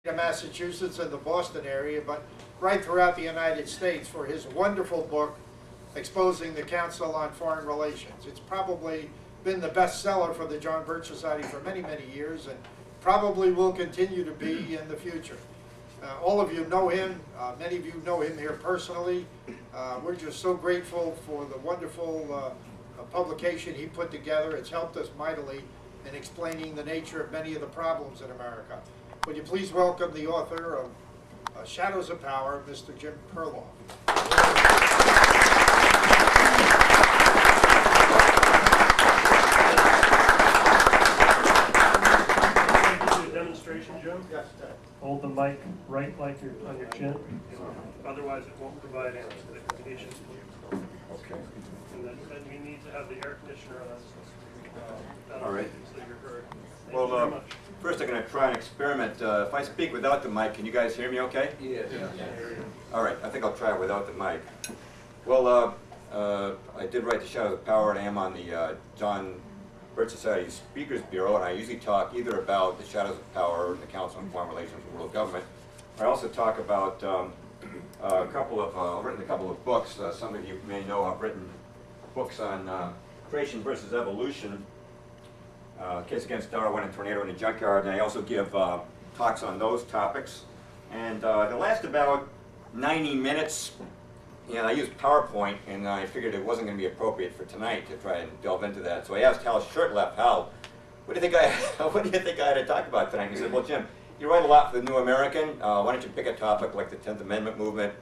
Massachusetts and the Boston area, but right throughout the United States for his wonderful book, Exposing the Council on Foreign Relations. It's probably been the bestseller for the John Birch Society for many, many years, and probably will continue to be in the future. All of you know him. Many of you know him here personally. We're just so grateful for the wonderful publication he put together. It's helped us mightily in explaining the nature of many of the problems in America. Would you please welcome the author of Shadows of Power, Mr. Jim Perloff. Demonstration, Jim? Yes, Ted. Hold the mic right like you're on your chin. Otherwise, it won't provide amplification. Okay. And then we need to have the air conditioner on. All right. So you're heard. Thank Well, you very much. first I'm going to try an experiment. If I speak without the mic, can you guys hear me okay? Yeah. All right, I think I'll try it without the mic. Well, I did write The Shadows of Power, and I am on the John Birch Society Speakers Bureau, and I usually talk either about the shadows of power and the Council on Foreign Relations and World Government. I also talk about I've written a couple of books. Some of you may know I've written books on creation versus evolution, Case Against Darwin and Tornado in the Junkyard, and I also give talks on those topics. And they last about 90 minutes. And I used PowerPoint, and I figured it wasn't going to be appropriate for tonight to try and delve into that. So I asked Hal Shurtleff, Hal, what do you think I had to talk about tonight? And he said, well, Jim, you write a lot for the New American. Why don't you pick a topic like the 10th Amendment movement?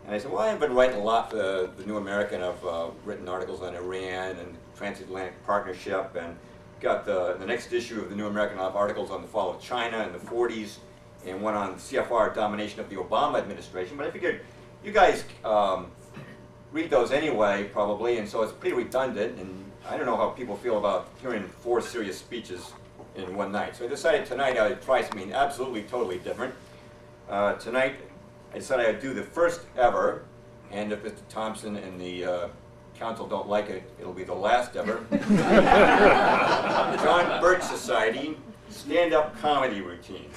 And I said, well, I've been writing a lot for the New American. I've written articles on Iran and transatlantic partnership, and got the next issue of the New American. I have articles on the fall of China in the 40s, and one on CFR domination of the Obama administration. But I figured you guys read those anyway, probably, and so it's pretty redundant, and I don't know how people feel about hearing 4 serious speeches in one night. So I decided tonight I would try something absolutely, totally different. Tonight, I decided I'd do the first ever, and if Mr. Thompson and the council don't like it, it'll be the last ever, John Birch Society stand-up comedy routine.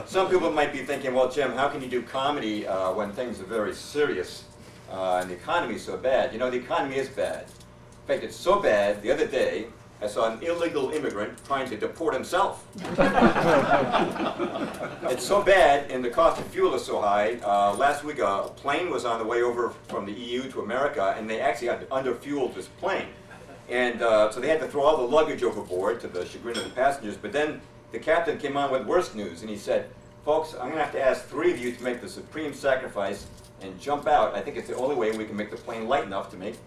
Some people might be thinking, well, Jim, how can you do comedy when things are very serious and the economy is so bad? You know, the economy is bad. In fact, it's so bad, the other day, I saw an illegal immigrant trying to deport himself. It's so bad, and the cost of fuel is so high. Last week, a plane was on the way over from the EU to America, and they actually had to underfuel this plane. And so they had to throw all the luggage overboard to the chagrin of the passengers. But then the captain came on with worse news, and he said, folks, I'm going to have to ask 3 of you to make the supreme sacrifice and jump out. I think it's the only way we can make the plane light enough to make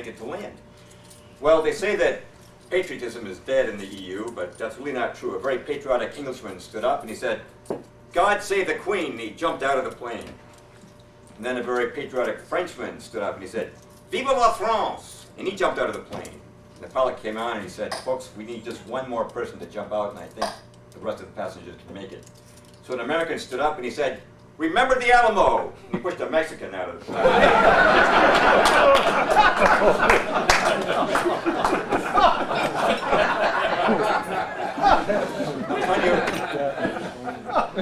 it to land. Well, they say that patriotism is dead in the EU, but that's really not true. A very patriotic Englishman stood up and he said, God save the Queen, and he jumped out of the plane. And then a very patriotic Frenchman stood up and he said, Vive la France, and he jumped out of the plane. And the pilot came on and he said, folks, we need just one more person to jump out, and I think the rest of the passengers can make it. So an American stood up and he said, remember the Alamo! And he pushed a Mexican out of the plane.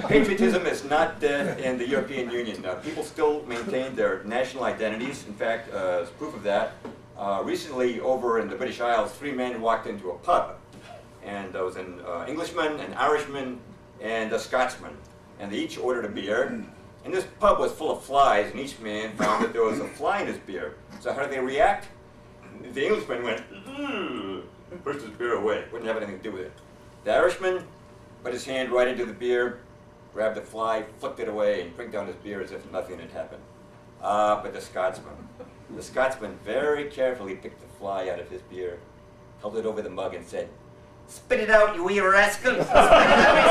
Patriotism is not dead in the European Union. People still maintain their national identities. In fact, as proof of that, recently over in the British Isles, 3 men walked into a pub. And there was an Englishman, an Irishman, and a Scotsman. And they each ordered a beer. And this pub was full of flies, and each man found that there was a fly in his beer. So how did they react? The Englishman went, pushed his beer away. Wouldn't have anything to do with it. The Irishman put his hand right into the beer, grabbed the fly, flicked it away, and drank down his beer as if nothing had happened. But the Scotsman very carefully picked the fly out of his beer, held it over the mug, and said, spit it out, you wee rascal! Spit it out, he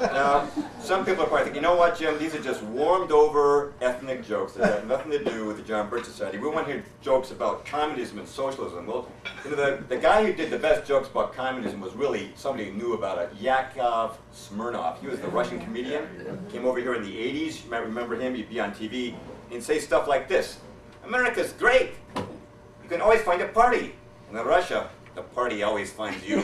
said. Now, some people are probably thinking, you know what, Jim, these are just warmed over ethnic jokes that have nothing to do with the John Birch Society. We want to hear jokes about communism and socialism. Well, you know, the guy who did the best jokes about communism was really somebody who knew about it, Yakov Smirnoff. He was the Russian comedian, came over here in the 80s. You might remember him, he'd be on TV, and he'd say stuff like this: America's great. You can always find a party. And in Russia, the party always finds you.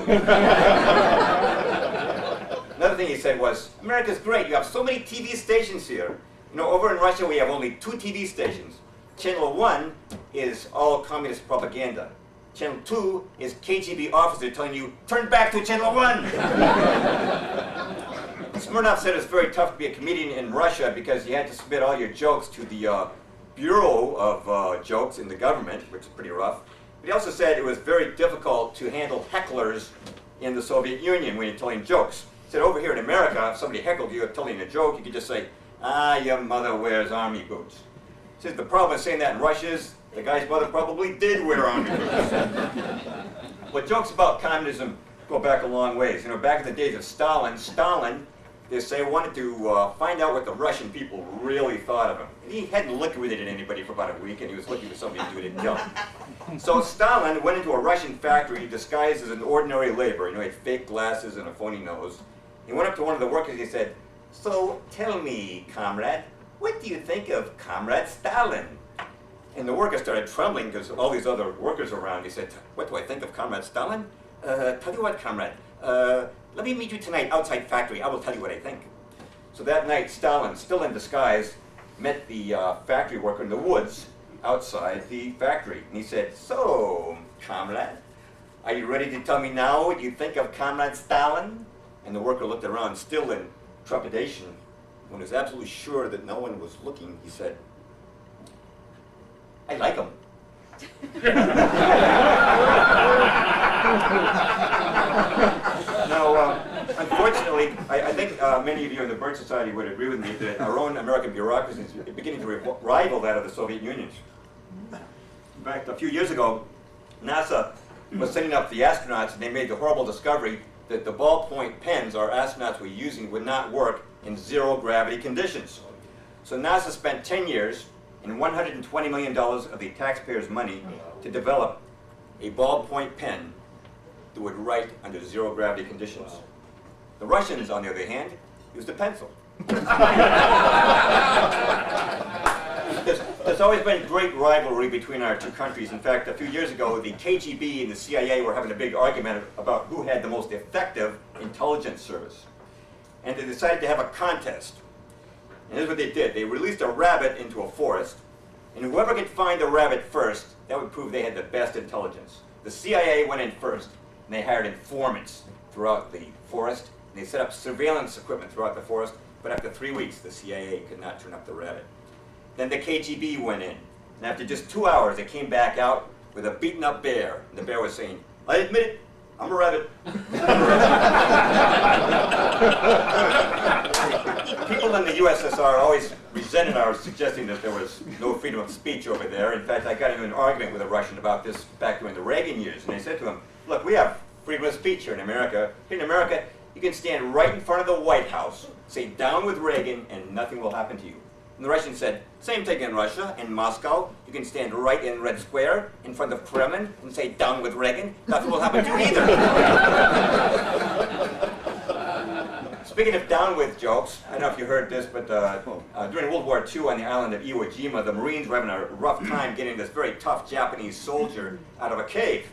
Another thing he said was, America's great. You have so many TV stations here. You know, over in Russia, we have only 2 TV stations. Channel 1 is all communist propaganda. Channel 2 is KGB officer telling you, turn back to Channel 1. Smirnoff said it's very tough to be a comedian in Russia because you had to submit all your jokes to the Bureau of Jokes in the government, which is pretty rough. But he also said it was very difficult to handle hecklers in the Soviet Union when you're telling jokes. He said over here in America, if somebody heckled you telling a joke, you could just say, ah, your mother wears army boots. He says the problem with saying that in Russia is the guy's mother probably did wear army boots. But jokes about communism go back a long ways. You know, back in the days of Stalin, they say wanted to find out what the Russian people really thought of him. And he hadn't liquidated anybody for about a week, and he was looking for somebody to do it and kill him. So Stalin went into a Russian factory disguised as an ordinary laborer. You know, he had fake glasses and a phony nose. He went up to one of the workers and he said, so tell me, comrade, what do you think of Comrade Stalin? And the worker started trembling because all these other workers around. He said, what do I think of Comrade Stalin? Tell you what, comrade, let me meet you tonight outside factory. I will tell you what I think. So that night, Stalin, still in disguise, met the factory worker in the woods outside the factory. And he said, so, comrade, are you ready to tell me now what you think of Comrade Stalin? And the worker looked around, still in trepidation. When he was absolutely sure that no one was looking, he said, I like him. Now, unfortunately, I think many of you in the Birch Society would agree with me that our own American bureaucracy is beginning to rival that of the Soviet Union. In fact, a few years ago, NASA was sending up the astronauts, and they made the horrible discovery that the ballpoint pens our astronauts were using would not work in zero-gravity conditions. So NASA spent 10 years and $120 million of the taxpayers' money to develop a ballpoint pen that would write under zero-gravity conditions. The Russians, on the other hand, used a pencil. There's always been great rivalry between our two countries. In fact, a few years ago, the KGB and the CIA were having a big argument about who had the most effective intelligence service. And they decided to have a contest. And here's what they did. They released a rabbit into a forest, and whoever could find the rabbit first, that would prove they had the best intelligence. The CIA went in first, and they hired informants throughout the forest, and they set up surveillance equipment throughout the forest, but after 3 weeks, the CIA could not turn up the rabbit. Then the KGB went in, and after just 2 hours, they came back out with a beaten-up bear, and the bear was saying, I admit it, I'm a rabbit. People in the USSR always resented our suggesting that there was no freedom of speech over there. In fact, I got into an argument with a Russian about this back during the Reagan years, and I said to him, look, we have freedom of speech here in America. Here in America, you can stand right in front of the White House, say down with Reagan, and nothing will happen to you. And the Russian said, same thing in Russia, in Moscow. You can stand right in Red Square, in front of Kremlin, and say, down with Reagan. Nothing will happen to you either. Speaking of down with jokes, I don't know if you heard this, but during World War II on the island of Iwo Jima, the Marines were having a rough time getting this very tough Japanese soldier out of a cave.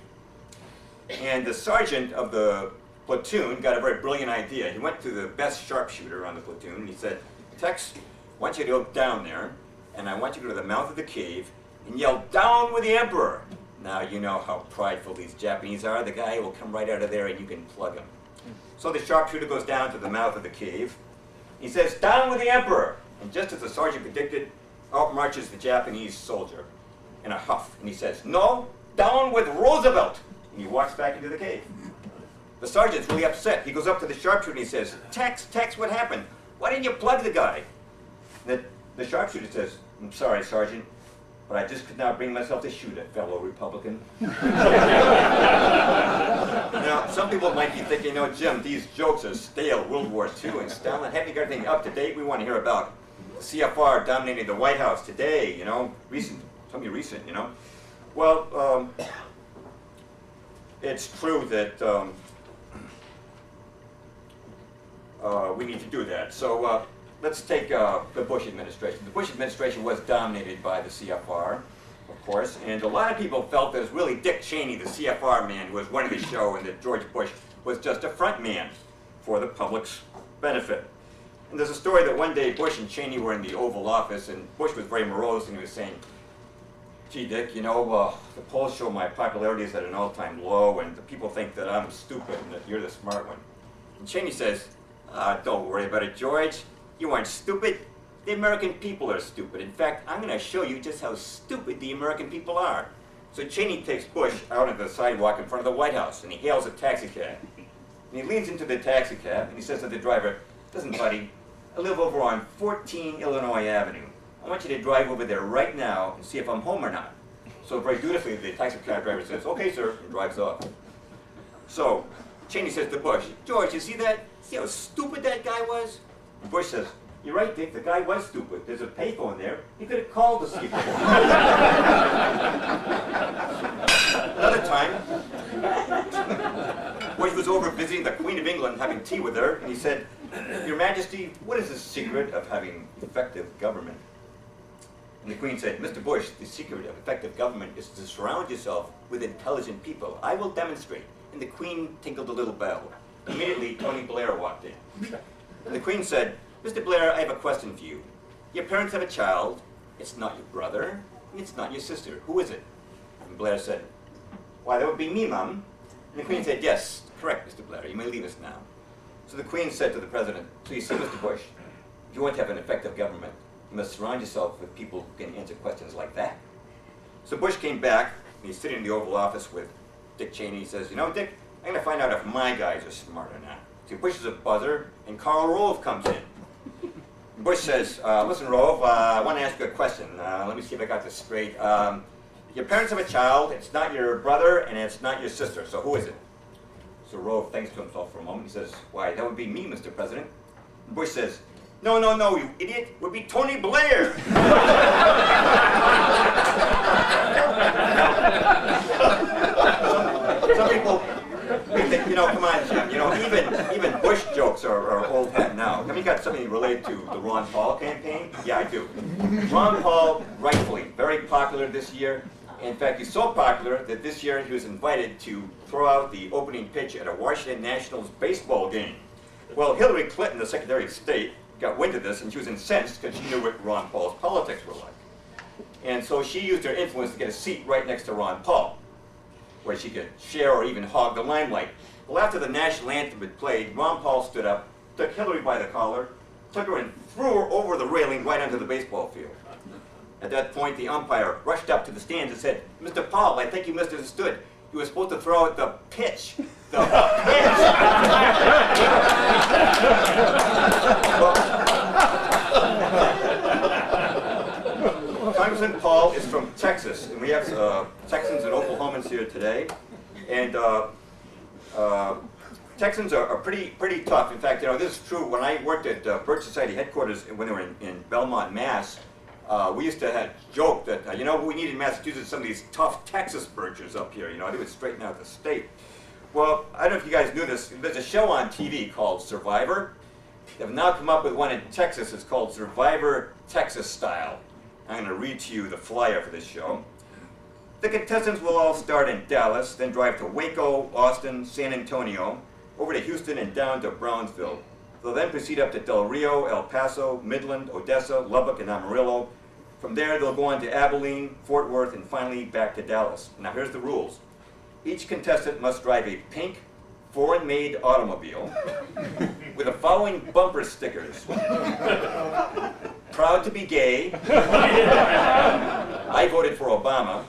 And the sergeant of the platoon got a very brilliant idea. He went to the best sharpshooter on the platoon, and he said, Tex, I want you to go down there, and I want you to go to the mouth of the cave and yell, down with the Emperor. Now, you know how prideful these Japanese are. The guy will come right out of there and you can plug him. So the sharpshooter goes down to the mouth of the cave. He says, down with the Emperor. And just as the sergeant predicted, out marches the Japanese soldier in a huff. And he says, no, down with Roosevelt. And he walks back into the cave. The sergeant's really upset. He goes up to the sharpshooter and he says, Tex, what happened? Why didn't you plug the guy? The sharpshooter says, I'm sorry, Sergeant. but I just could not bring myself to shoot a fellow Republican. Some people might be thinking, Jim, these jokes are stale, World War II and Stalin. Haven't you got anything up to date we want to hear about? CFR dominating the White House today, recent, tell me recent, Well, it's true that we need to do that. So let's take the Bush administration. The Bush administration was dominated by the CFR, of course, and a lot of people felt that it was really Dick Cheney, the CFR man, who was running the show, and that George Bush was just a front man for the public's benefit. And there's a story that one day Bush and Cheney were in the Oval Office, and Bush was very morose, and he was saying, gee, Dick, the polls show my popularity is at an all-time low, and the people think that I'm stupid and that you're the smart one. And Cheney says, don't worry about it, George. You aren't stupid. The American people are stupid. In fact, I'm going to show you just how stupid the American people are. So Cheney takes Bush out on the sidewalk in front of the White House, and he hails a taxi cab. And he leans into the taxi cab, and he says to the driver, listen, buddy, I live over on 14 Illinois Avenue. I want you to drive over there right now and see if I'm home or not. So very dutifully, the taxi cab driver says, okay, sir, and drives off. So Cheney says to Bush, George, you see that? See how stupid that guy was? And Bush says, you're right, Dick, the guy was stupid. There's a payphone there. He could have called to see if Another time, Bush was over visiting the Queen of England, having tea with her, and he said, Your Majesty, what is the secret of having effective government? And the Queen said, Mr. Bush, the secret of effective government is to surround yourself with intelligent people. I will demonstrate. And the Queen tinkled a little bell. Immediately, Tony Blair walked in. And the Queen said, Mr. Blair, I have a question for you. Your parents have a child. It's not your brother, and it's not your sister. Who is it? And Blair said, why, that would be me, Mum. And the Queen said, yes, correct, Mr. Blair. You may leave us now. So the Queen said to the President, please see, Mr. Bush, if you want to have an effective government, you must surround yourself with people who can answer questions like that. So Bush came back, and he's sitting in the Oval Office with Dick Cheney. He says, Dick, I'm going to find out if my guys are smart or not. So he pushes a buzzer, and Karl Rove comes in. And Bush says, listen, Rove, I want to ask you a question. Let me see if I got this straight. Your parents have a child. It's not your brother, and it's not your sister. So who is it? So Rove thinks to himself for a moment. He says, why, that would be me, Mr. President. And Bush says, no, you idiot. It would be Tony Blair. Some people think, come on, Jim, even Bush jokes are old hat now. Have you got something related to the Ron Paul campaign? Yeah, I do. Ron Paul, rightfully, very popular this year. In fact, he's so popular that this year he was invited to throw out the opening pitch at a Washington Nationals baseball game. Well, Hillary Clinton, the Secretary of State, got wind of this, and she was incensed because she knew what Ron Paul's politics were like. And so she used her influence to get a seat right next to Ron Paul, where she could share or even hog the limelight. Well, after the national anthem had played, Ron Paul stood up, took Hillary by the collar, took her and threw her over the railing right onto the baseball field. At that point, the umpire rushed up to the stands and said, Mr. Paul, I think you misunderstood. You were supposed to throw out the pitch. The pitch! Congressman Paul is from Texas, and we have Texans and Oklahomans here today. And Texans are pretty tough. In fact, this is true. When I worked at Birch Society headquarters when they were in Belmont, Mass., we used to have joked that, we need in Massachusetts some of these tough Texas birchers up here, they would straighten out the state. Well, I don't know if you guys knew this, there's a show on TV called Survivor. They've now come up with one in Texas, it's called Survivor Texas Style. I'm going to read to you the flyer for this show. The contestants will all start in Dallas, then drive to Waco, Austin, San Antonio, over to Houston and down to Brownsville. They'll then proceed up to Del Rio, El Paso, Midland, Odessa, Lubbock, and Amarillo. From there, they'll go on to Abilene, Fort Worth, and finally back to Dallas. Now, here's the rules. Each contestant must drive a pink, foreign-made automobile with the following bumper stickers. Proud to be gay. I voted for Obama.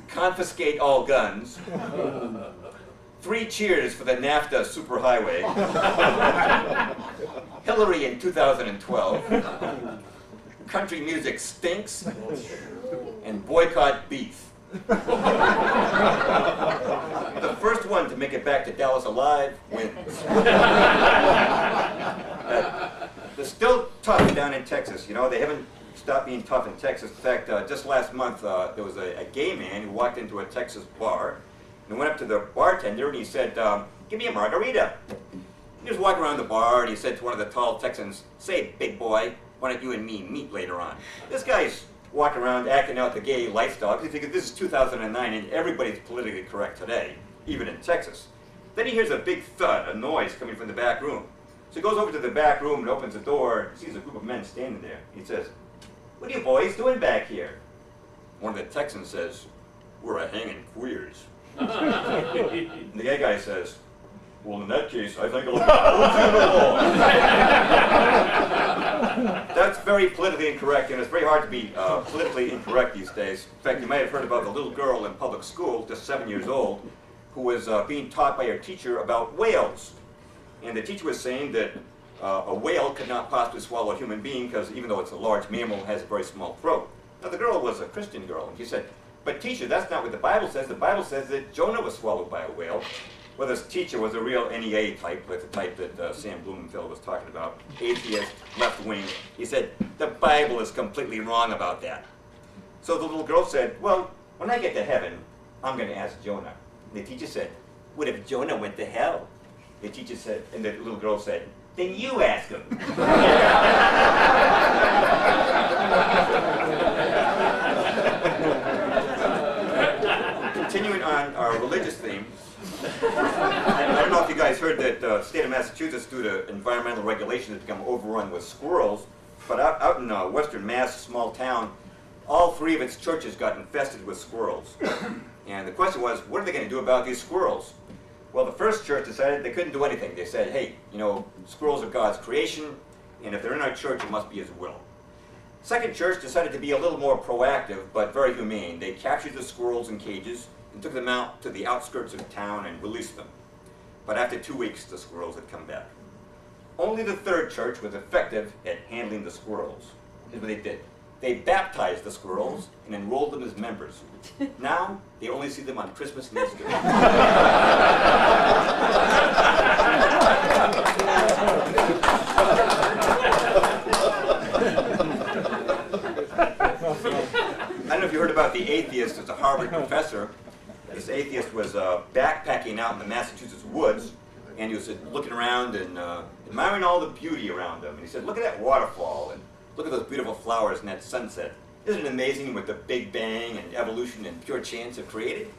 Confiscate all guns. 3 cheers for the NAFTA superhighway. Hillary in 2012. country music stinks, and boycott beef. The first one to make it back to Dallas alive wins. They're still tough down in Texas. You know, they haven't stopped being tough in Texas. In fact, just last month, there was a gay man who walked into a Texas bar and went up to the bartender and he said, "Give me a margarita." He was walking around the bar and he said to one of the tall Texans, "Say, big boy, why don't you and me meet later on?" This guy's walking around acting out the gay lifestyle because he figured this is 2009 and everybody's politically correct today, even in Texas. Then he hears a big thud, a noise coming from the back room. So he goes over to the back room and opens the door, sees a group of men standing there. He says, "What are you boys doing back here?" One of the Texans says, "We're a hanging queers." And the gay guy says, "Well, in that case, I think I'll be That's very politically incorrect, and it's very hard to be politically incorrect these days. In fact, you might have heard about the little girl in public school, just 7 years old, who was being taught by her teacher about whales. And the teacher was saying that a whale could not possibly swallow a human being because even though it's a large mammal, it has a very small throat. Now, the girl was a Christian girl, and she said, "But teacher, that's not what the Bible says. The Bible says that Jonah was swallowed by a whale." Well, this teacher was a real NEA type, like the type that Sam Blumenfeld was talking about, atheist, left-wing. He said, "The Bible is completely wrong about that." So the little girl said, "Well, when I get to heaven, I'm going to ask Jonah." And the teacher said, "What if Jonah went to hell?" The teacher said, and the little girl said, "Then you ask him." Continuing on our religious theme, I don't know if you guys heard that the state of Massachusetts, due to environmental regulation, has become overrun with squirrels. But out in Western Mass, a small town, all 3 of its churches got infested with squirrels. And the question was, what are they going to do about these squirrels? Well, the first church decided they couldn't do anything. They said, "Hey, you know, squirrels are God's creation, and if they're in our church, it must be His will." Second church decided to be a little more proactive, but very humane. They captured the squirrels in cages and took them out to the outskirts of town and released them. But after 2 weeks, the squirrels had come back. Only the third church was effective at handling the squirrels. Here's what they did. They baptized the squirrels and enrolled them as members. Now, they only see them on Christmas and Easter. I don't know if you heard about the Atheist. It's a Harvard professor. This atheist was backpacking out in the Massachusetts woods, and he was looking around and admiring all the beauty around him. And he said, "Look at that waterfall, and look at those beautiful flowers and that sunset. Isn't it amazing what the Big Bang and evolution and pure chance have created?"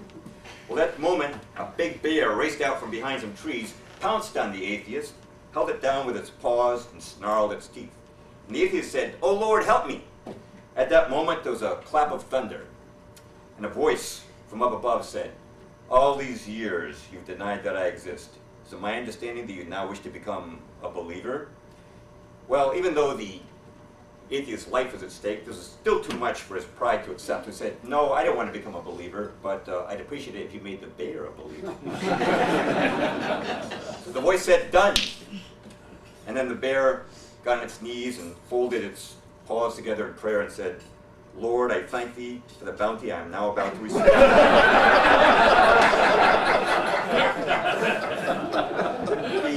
Well, at that moment, a big bear raced out from behind some trees, pounced on the atheist, held it down with its paws, and snarled its teeth. And the atheist said, "Oh Lord, help me." At that moment, there was a clap of thunder, and a voice from up above said, "All these years you've denied that I exist. Is it my understanding that you now wish to become a believer?" Well, even though the atheist's life was at stake, this was still too much for his pride to accept. He said, "No, I don't want to become a believer, but I'd appreciate it if you made the bear a believer." So the voice said, "Done." And then the bear got on its knees and folded its paws together in prayer and said, "Lord, I thank thee for the bounty I am now about to receive."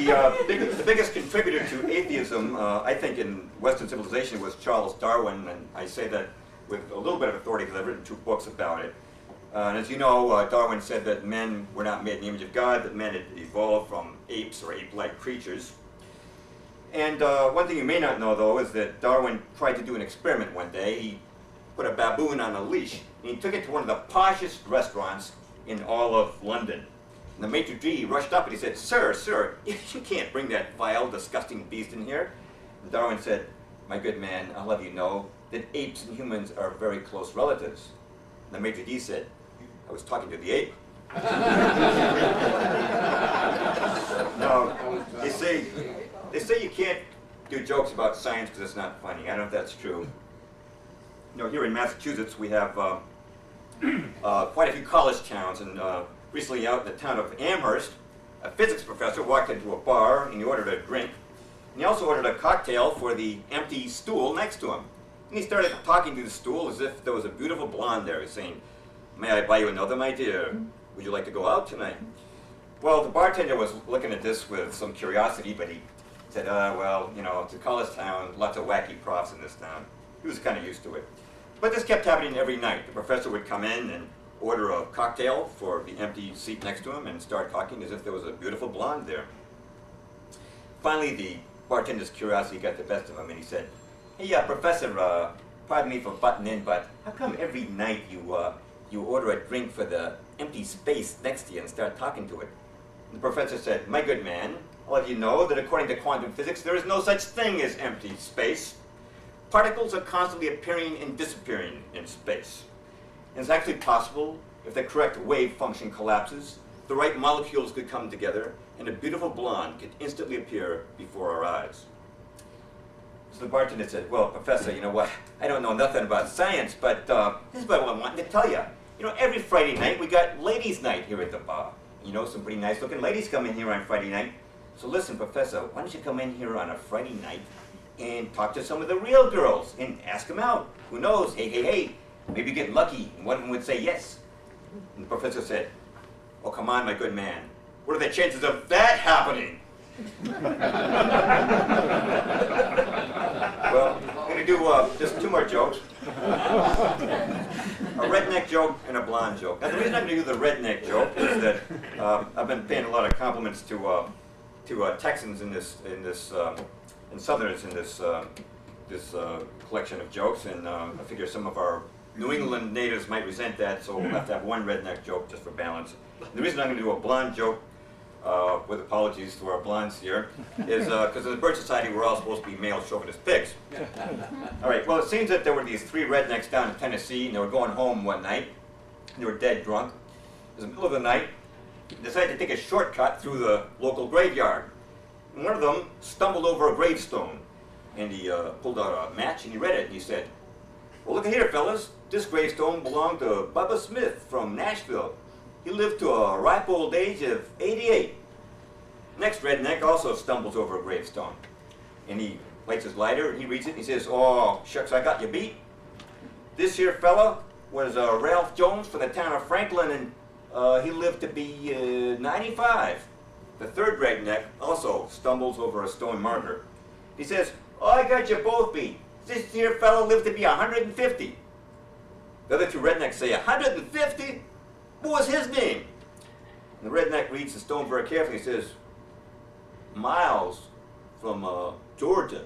The biggest contributor to atheism, I think, in Western civilization was Charles Darwin, and I say that with a little bit of authority because I've written 2 books about it. And as you know, Darwin said that men were not made in the image of God, that men had evolved from apes or ape-like creatures. And one thing you may not know, though, is that Darwin tried to do an experiment one day. He put a baboon on a leash, and he took it to one of the poshest restaurants in all of London. And the maitre d' rushed up and he said, sir, you can't bring that vile, disgusting beast in here." And Darwin said, "My good man, I'll have you know that apes and humans are very close relatives." And the maitre d' said, "I was talking to the ape." Now, they say you can't do jokes about science because it's not funny. I don't know if that's true. You know, here in Massachusetts, we have quite a few college towns, and recently out in the town of Amherst, a physics professor walked into a bar and he ordered a drink. And he also ordered a cocktail for the empty stool next to him. And he started talking to the stool as if there was a beautiful blonde there. He's saying, "May I buy you another, my dear? Would you like to go out tonight?" Well, the bartender was looking at this with some curiosity, but he said, well, you know, it's a college town, lots of wacky profs in this town. He was kind of used to it. But this kept happening every night. The professor would come in and order a cocktail for the empty seat next to him and start talking as if there was a beautiful blonde there. Finally, the bartender's curiosity got the best of him, and he said, "Hey, Professor, pardon me for butting in, but how come every night you order a drink for the empty space next to you and start talking to it?" And the professor said, "My good man, I'll have you know that according to quantum physics, there is no such thing as empty space. Particles are constantly appearing and disappearing in space. And it's actually possible, if the correct wave function collapses, the right molecules could come together, and a beautiful blonde could instantly appear before our eyes." So the bartender said, "Well, Professor, you know what? I don't know nothing about science, but this is what I wanted to tell you. You know, every Friday night we got ladies' night here at the bar. You know, some pretty nice-looking ladies come in here on Friday night. So listen, Professor, why don't you come in here on a Friday night and talk to some of the real girls and ask them out? Who knows? Hey, maybe get lucky and one of them would say yes." And the professor said, "Oh, come on, my good man. What are the chances of that happening?" Well, I'm going to do just two more jokes. A redneck joke and a blonde joke. Now, the reason I'm going to do the redneck joke is that I've been paying a lot of compliments to Texans and Southerners in this collection of jokes, and I figure some of our New England natives might resent that, so we'll have to have one redneck joke just for balance. The reason I'm going to do a blonde joke, with apologies to our blondes here, is because in the Bird Society we're all supposed to be male chauvinist pigs. All right, well, it seems that there were these three rednecks down in Tennessee, and they were going home one night, and they were dead drunk. It was the middle of the night. They decided to take a shortcut through the local graveyard. And one of them stumbled over a gravestone, and he pulled out a match and he read it, and he said, "Well, look here, fellas. This gravestone belonged to Bubba Smith from Nashville. He lived to a ripe old age of 88. Next redneck also stumbles over a gravestone, and he lights his lighter and he reads it and he says, "Oh, shucks, I got you beat. This here fella was Ralph Jones from the town of Franklin, and he lived to be 95. The third redneck also stumbles over a stone marker. He says, "Oh, I got you both beat. This here fella lived to be 150. The other two rednecks say, 150? What was his name? And the redneck reads the stone very carefully. He says, "Miles from Georgia."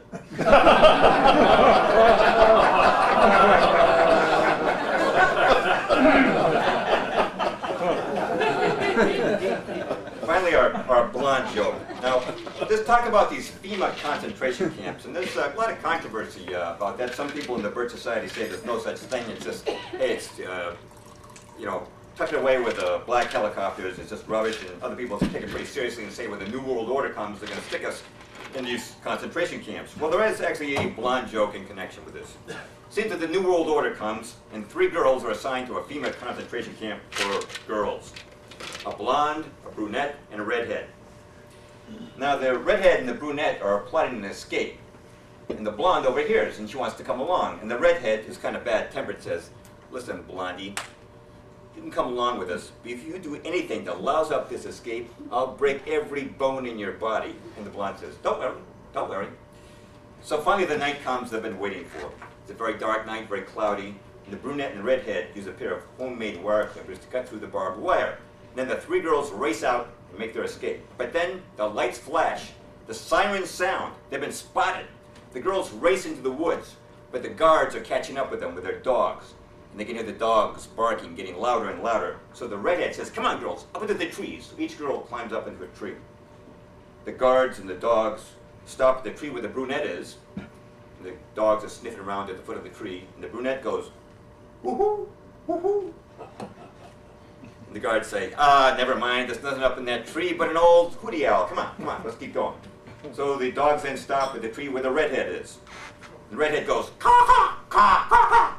Finally, our blonde joke. Now, let's talk about these FEMA concentration camps. And there's a lot of controversy about that. Some people in the Bird Society say there's no such thing. It's just, hey, it's, you know, tucked away with black helicopters. It's just rubbish. And other people take it pretty seriously and say when the New World Order comes, they're going to stick us in these concentration camps. Well, there is actually a blonde joke in connection with this. Seems that the New World Order comes, and 3 girls are assigned to a FEMA concentration camp for girls. A blonde, a brunette, and a redhead. Now, the redhead and the brunette are plotting an escape. And the blonde overhears, and she wants to come along. And the redhead, who's kind of bad-tempered, says, "Listen, blondie, you can come along with us, but if you do anything to louse up this escape, I'll break every bone in your body." And the blonde says, "Don't worry, don't worry." So finally the night comes they've been waiting for. It's a very dark night, very cloudy, and the brunette and the redhead use a pair of homemade wire clippers to cut through the barbed wire. And then the 3 girls race out and make their escape. But then the lights flash, the sirens sound, they've been spotted. The girls race into the woods, but the guards are catching up with them with their dogs. And they can hear the dogs barking, getting louder and louder. So the redhead says, "Come on, girls, up into the trees." So each girl climbs up into a tree. The guards and the dogs stop at the tree where the brunette is. And the dogs are sniffing around at the foot of the tree. And the brunette goes, "Woohoo, woohoo." And the guards say, "Never mind, there's nothing up in that tree but an old hootie owl. Come on, let's keep going." So the dogs then stop at the tree where the redhead is. The redhead goes, "Caw, caw, caw, caw, caw."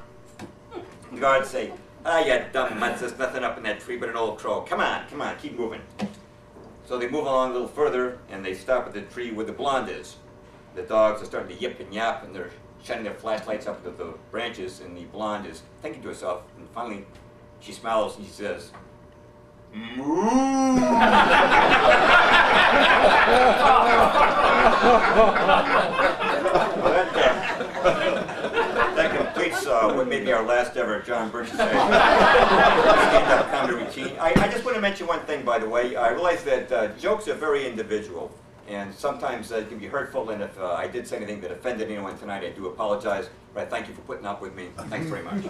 The guards say, "You dumb mutts, there's nothing up in that tree but an old crow. Come on, keep moving." So they move along a little further, and they stop at the tree where the blonde is. The dogs are starting to yip and yap, and they're shining their flashlights up into the branches, and the blonde is thinking to herself, and finally she smiles and she says, "Moo." Well, that completes what may be our last ever John Birch stand-up comedy routine. I just want to mention one thing, by the way. I realize that jokes are very individual, and sometimes it can be hurtful, and if I did say anything that offended anyone tonight, I do apologize, but I thank you for putting up with me. Thanks very much.